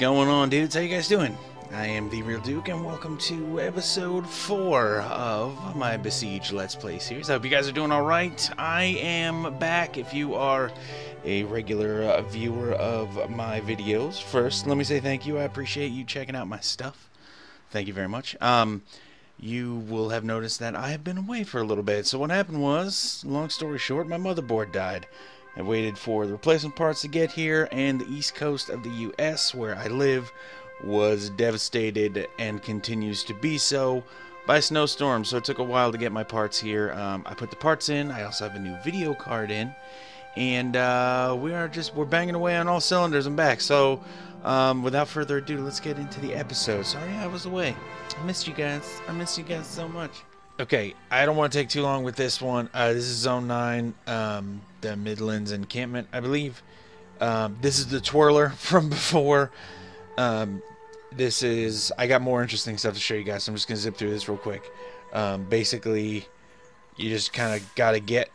going on, dudes? How you guys doing? I am TheeRealDuke, and welcome to episode 4 of my Besiege Let's Play series. I hope you guys are doing alright. I am back. If you are a regular viewer of my videos, first, let me say thank you. I appreciate you checking out my stuff. Thank you very much. You will have noticed that I have been away for a little bit. So what happened was, long story short, my motherboard died. I waited for the replacement parts to get here, and the east coast of the US, where I live, was devastated and continues to be so by snowstorms. So it took a while to get my parts here. I put the parts in. I also have a new video card in, and we're banging away on all cylinders. I'm back. So without further ado, let's get into the episode. Sorry I was away. I missed you guys. I missed you guys so much. Okay, I don't want to take too long with this one. This is Zone 9, the Midlands encampment, I believe. This is the twirler from before. I got more interesting stuff to show you guys, so I'm just going to zip through this real quick. Basically, you just kind of got to get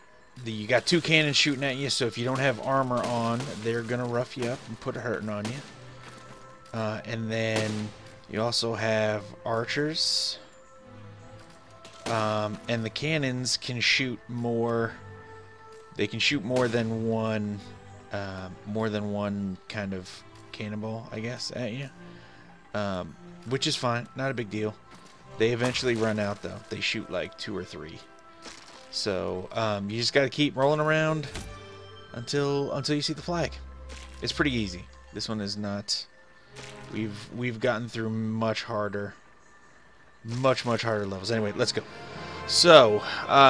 you got two cannons shooting at you, so if you don't have armor on, they're going to rough you up and put a hurting on you. And then you also have archers. And the cannons can shoot more. They can shoot more than one kind of cannonball, I guess, at you. Which is fine, not a big deal. They eventually run out, though. They shoot like 2 or 3. So you just gotta keep rolling around until you see the flag. It's pretty easy. This one is not. We've gotten through much harder levels. Anyway, let's go. So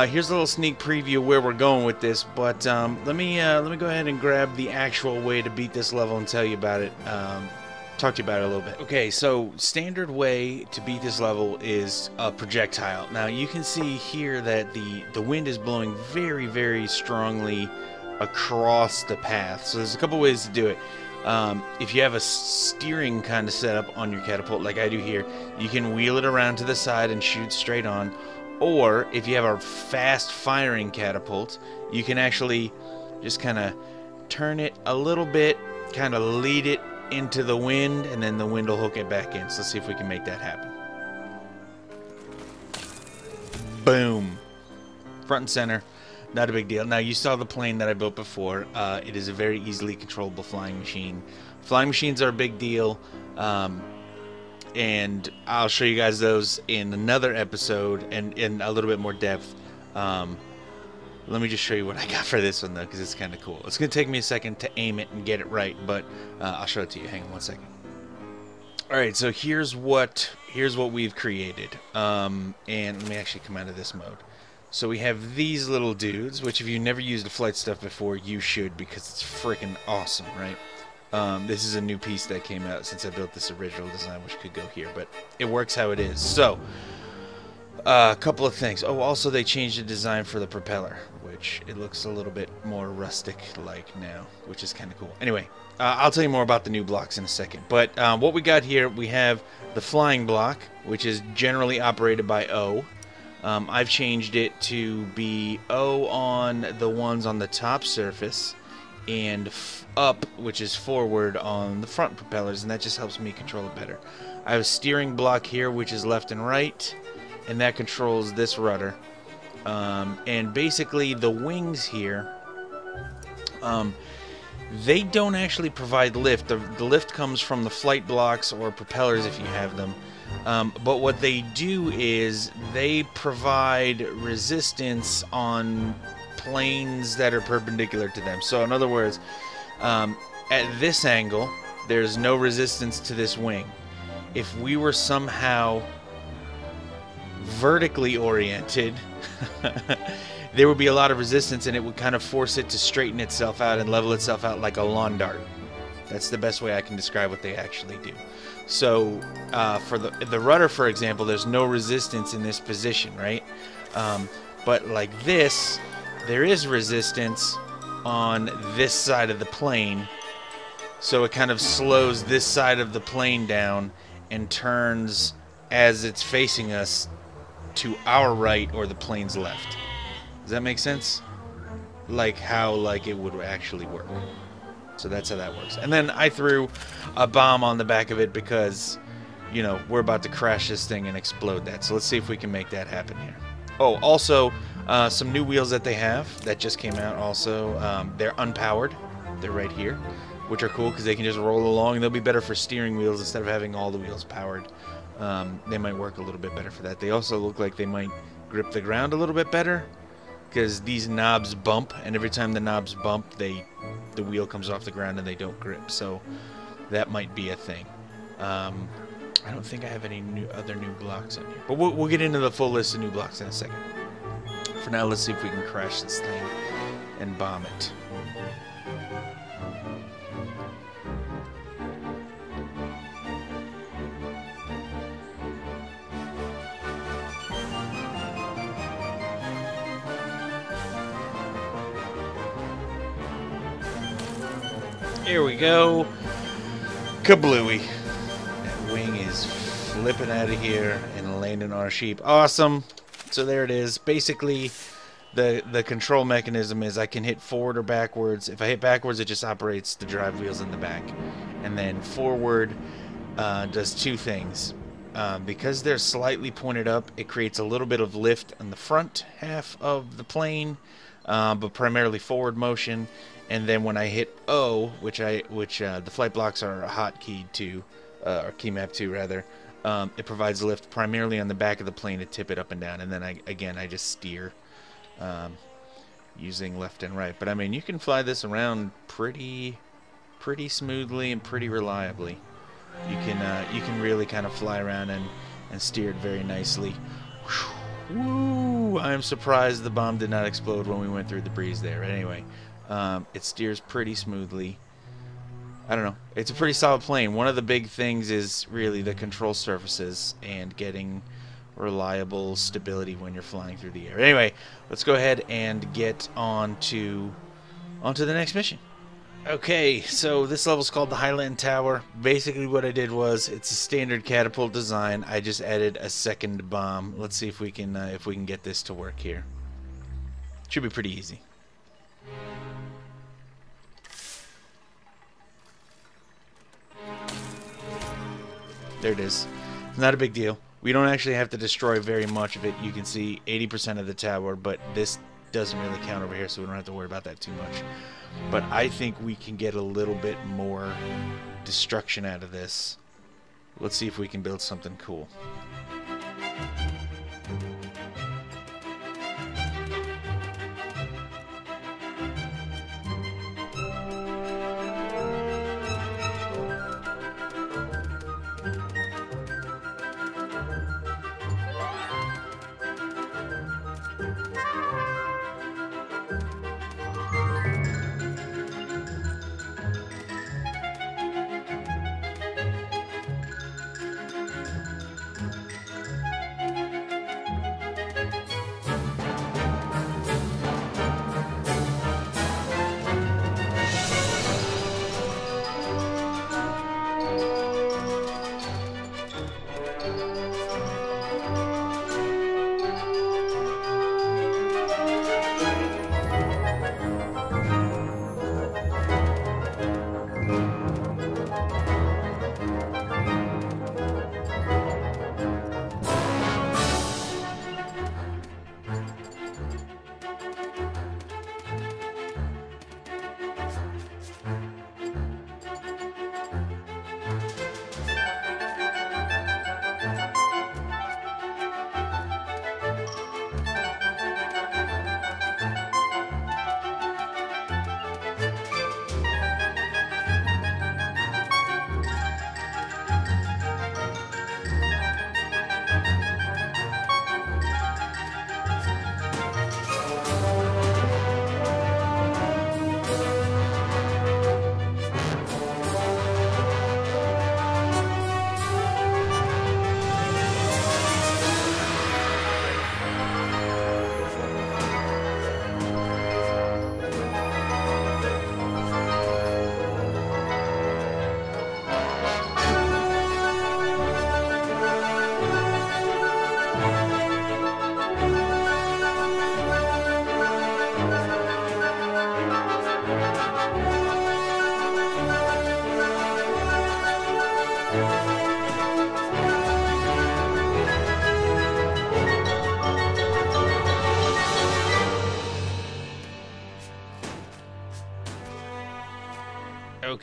here's a little sneak preview where we're going with this, but let me go ahead and grab the actual way to beat this level and tell you about it. Talk to you about it a little bit. Okay, so standard way to beat this level is a projectile. Now you can see here that the wind is blowing very, very strongly across the path. So there's a couple ways to do it. If you have a steering kind of setup on your catapult like I do here, you can wheel it around to the side and shoot straight on. Or if you have a fast firing catapult, you can actually just kind of turn it a little bit, kind of lead it into the wind, and then the wind will hook it back in. So let's see if we can make that happen. Boom. Front and center. Not a big deal. Now, you saw the plane that I built before. It is a very easily controllable flying machine. Flying machines are a big deal, and I'll show you guys those in another episode and in a little bit more depth. Let me just show you what I got for this one, though, because it's kind of cool. It's going to take me a second to aim it and get it right, but I'll show it to you. Hang on one second. All right, so here's what we've created, and let me actually come out of this mode. So we have these little dudes, which if you've never used the flight stuff before, you should, because it's freaking awesome, right? This is a new piece that came out since I built this original design, which could go here, but it works how it is. So, a couple of things. Oh, also they changed the design for the propeller, which it looks a little bit more rustic-like now, which is kind of cool. Anyway, I'll tell you more about the new blocks in a second. But what we got here, we have the flying block, which is generally operated by O. I've changed it to be O on the ones on the top surface and up, which is forward, on the front propellers, and that just helps me control it better. I have a steering block here, which is left and right, and that controls this rudder. And basically the wings here, they don't actually provide lift. The lift comes from the flight blocks or propellers if you have them. But what they do is they provide resistance on planes that are perpendicular to them. So in other words, at this angle, there's no resistance to this wing. If we were somehow vertically oriented, there would be a lot of resistance, and it would kind of force it to straighten itself out and level itself out like a lawn dart. That's the best way I can describe what they actually do. So for the rudder, for example, there's no resistance in this position, right? But like this, there is resistance on this side of the plane, so it kind of slows this side of the plane down and turns as it's facing us to our right or the plane's left. Does that make sense? Like how it would actually work. So that's how that works. And then I threw a bomb on the back of it because, you know, we're about to crash this thing and explode that. So let's see if we can make that happen here. Oh, also, some new wheels that they have that just came out also. They're unpowered. They're right here, which are cool because they can just roll along. They'll be better for steering wheels instead of having all the wheels powered. They might work a little bit better for that. They also look like they might grip the ground a little bit better because these knobs bump, and every time the knobs bump, the wheel comes off the ground and they don't grip. So that might be a thing. I don't think I have any other new blocks in here, but we'll get into the full list of new blocks in a second. For now, let's see if we can crash this thing and bomb it. Here we go. Kablooey. That wing is flipping out of here and landing on our sheep. Awesome. So there it is. Basically, the control mechanism is I can hit forward or backwards. If I hit backwards, it just operates the drive wheels in the back. And then forward does two things. Because they're slightly pointed up, it creates a little bit of lift on the front half of the plane, but primarily forward motion. And then when I hit O, which the flight blocks are hotkeyed to, or key map to rather, it provides lift primarily on the back of the plane to tip it up and down. And then I just steer using left and right. But I mean, you can fly this around pretty smoothly and pretty reliably. You can really kind of fly around and steer it very nicely. Woo! I'm surprised the bomb did not explode when we went through the breeze there. But anyway. It steers pretty smoothly. I don't know. It's a pretty solid plane. One of the big things is really the control surfaces and getting reliable stability when you're flying through the air. Anyway, let's go ahead and get onto the next mission. Okay, so this level is called the Highland Tower. Basically what I did was, it's a standard catapult design. I just added a second bomb. Let's see if we can get this to work here. Should be pretty easy. There it is. It's not a big deal. We don't actually have to destroy very much of it. You can see 80% of the tower, but this doesn't really count over here, so we don't have to worry about that too much. But I think we can get a little bit more destruction out of this. Let's see if we can build something cool.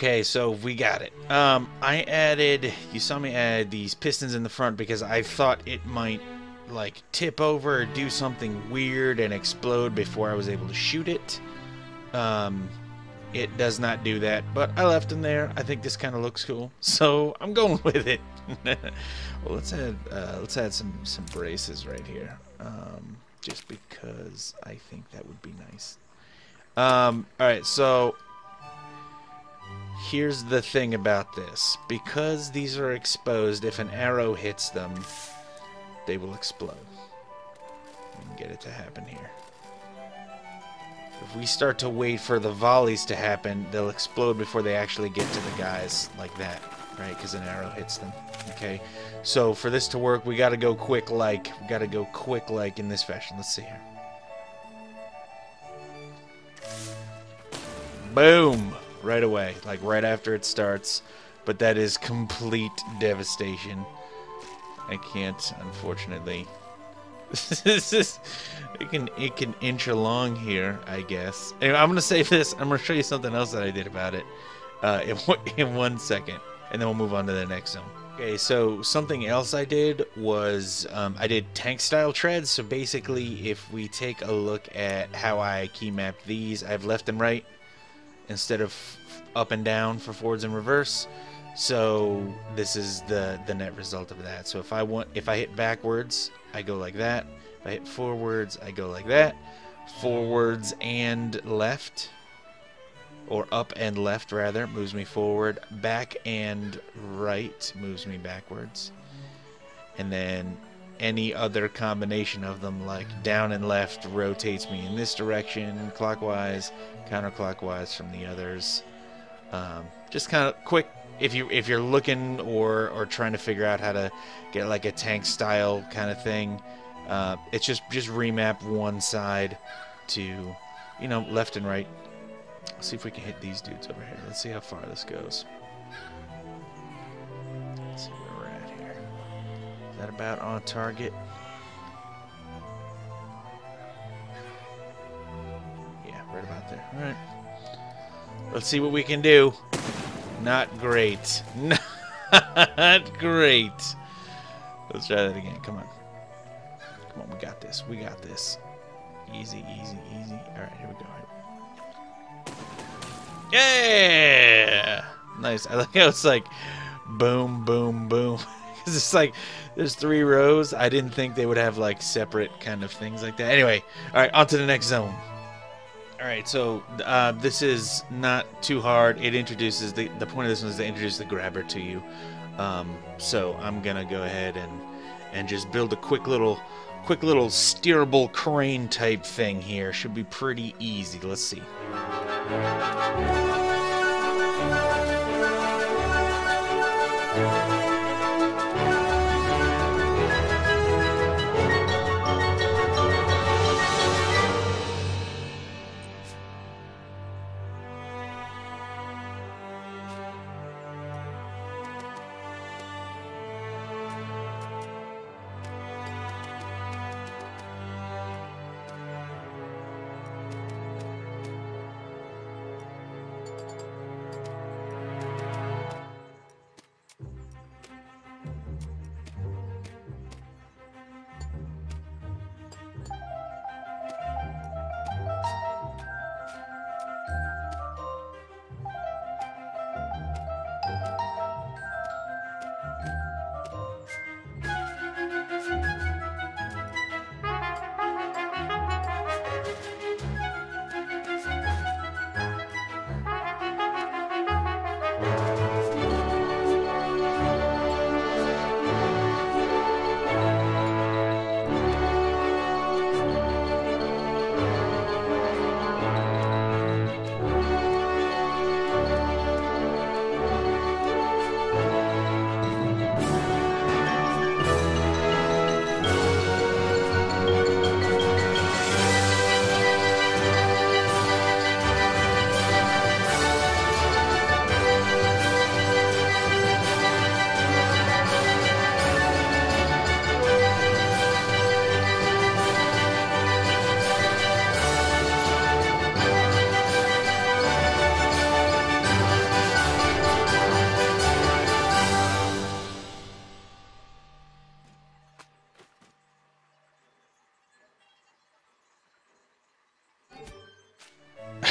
Okay, so we got it. I added, you saw me add these pistons in the front because I thought it might, like, tip over or do something weird and explode before I was able to shoot it. It does not do that, but I left them there. I think this kind of looks cool, so I'm going with it. Well, let's add some braces right here, just because I think that would be nice. All right, so here's the thing about this. Because these are exposed, if an arrow hits them, they will explode. We can get it to happen here. If we start to wait for the volleys to happen, they'll explode before they actually get to the guys like that, right? Because an arrow hits them. Okay, so for this to work, we got to go quick like. We got to go quick like in this fashion. Let's see here. Boom! Right away, like right after it starts. But that is complete devastation. I can't, unfortunately. This is it can inch along here, I guess. Anyway, I'm gonna save this. I'm gonna show you something else that I did about it in 1 second, and then we'll move on to the next zone. Okay, so something else I did was I did tank style treads. So basically, if we take a look at how I key mapped these, I have left and right instead of up and down for forwards and reverse. So this is the net result of that. So if I hit backwards, I go like that. If I hit forwards, I go like that. Forwards and left, or up and left rather, moves me forward. Back and right moves me backwards. And then any other combination of them, like down and left, rotates me in this direction, clockwise, counterclockwise from the others. Just kind of quick. If you're looking or trying to figure out how to get like a tank style kind of thing, it's just remap one side to, you know, left and right. Let's see if we can hit these dudes over here. Let's see how far this goes. Let's see where we're at here. Is that about on target? Yeah, right about there. All right. Let's see what we can do. Not great. Not great. Let's try that again. Come on. Come on, we got this. We got this. Easy, easy, easy. Alright, here we go. Yeah! Nice. I like how it's like boom, boom, boom. Because it's like there's 3 rows. I didn't think they would have like separate kind of things like that. Anyway, alright, on to the next zone. Alright, so this is not too hard. It introduces, the point of this one is to introduce the grabber to you. So I'm going to go ahead and just build a quick little steerable crane type thing here. Should be pretty easy. Let's see.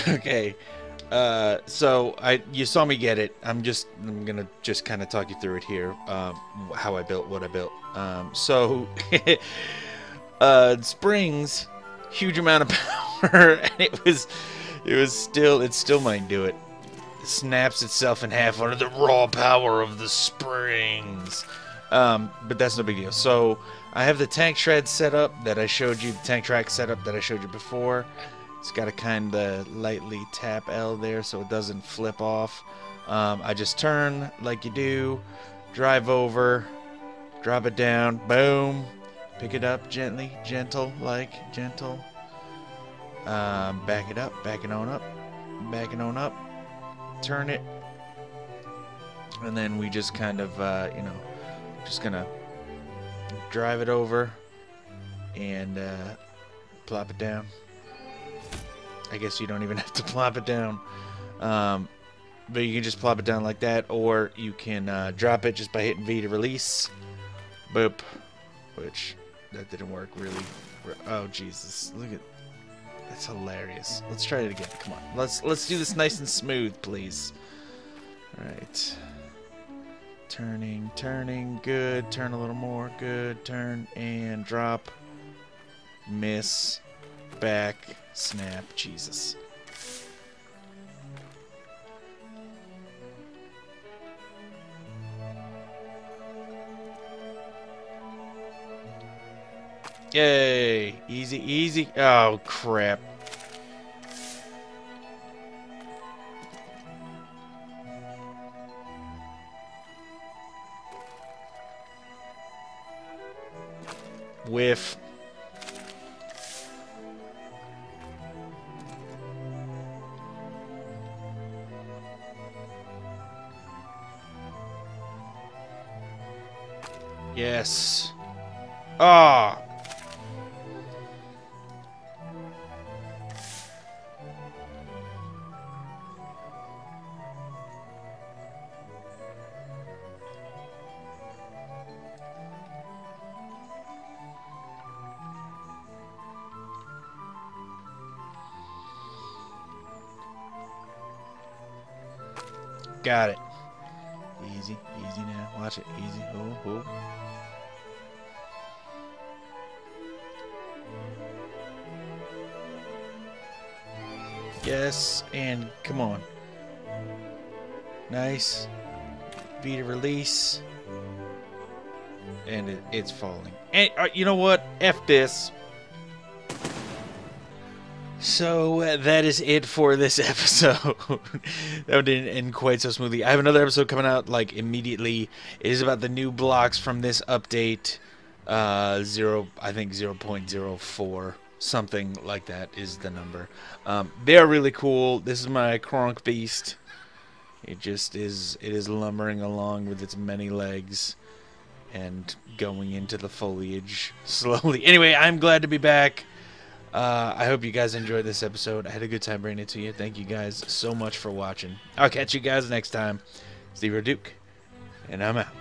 Okay. So you saw me get it. I'm gonna just kind of talk you through it here. How I built what I built. So springs, huge amount of power, and it's still might do it. It snaps itself in half under the raw power of the springs. But that's no big deal. So I have the tank shred set up that I showed you, the tank track setup that I showed you before. It's got to kind of lightly tap L there so it doesn't flip off. I just turn like you do, drive over, drop it down, boom, pick it up gently, gentle, back it up, backing on up, turn it, and then we just kind of, just gonna drive it over and plop it down. I guess you don't even have to plop it down, but you can just plop it down like that, or you can drop it just by hitting V to release. Boop. Which that didn't work really. Oh Jesus! Look at that's hilarious. Let's try it again. Come on. Let's do this nice and smooth, please. All right. Turning. Good. Turn a little more. Good. Turn and drop. Miss. Back. Snap. Jesus. Yay. Easy. Oh, crap. Whiff. Yes. Ah. Oh. Got it. Easy now. Watch it. Easy. Oh. Yes, and come on. Nice. V to release. And it's falling. And you know what? F this. So that is it for this episode. That didn't end quite so smoothly. I have another episode coming out like immediately. It is about the new blocks from this update. I think 0.04, something like that is the number. They are really cool. This is my Kronk beast. It is lumbering along with its many legs and going into the foliage slowly. Anyway, I'm glad to be back. I hope you guys enjoyed this episode. I had a good time bringing it to you. Thank you guys so much for watching. I'll catch you guys next time. It's TheeRealDuke, and I'm out.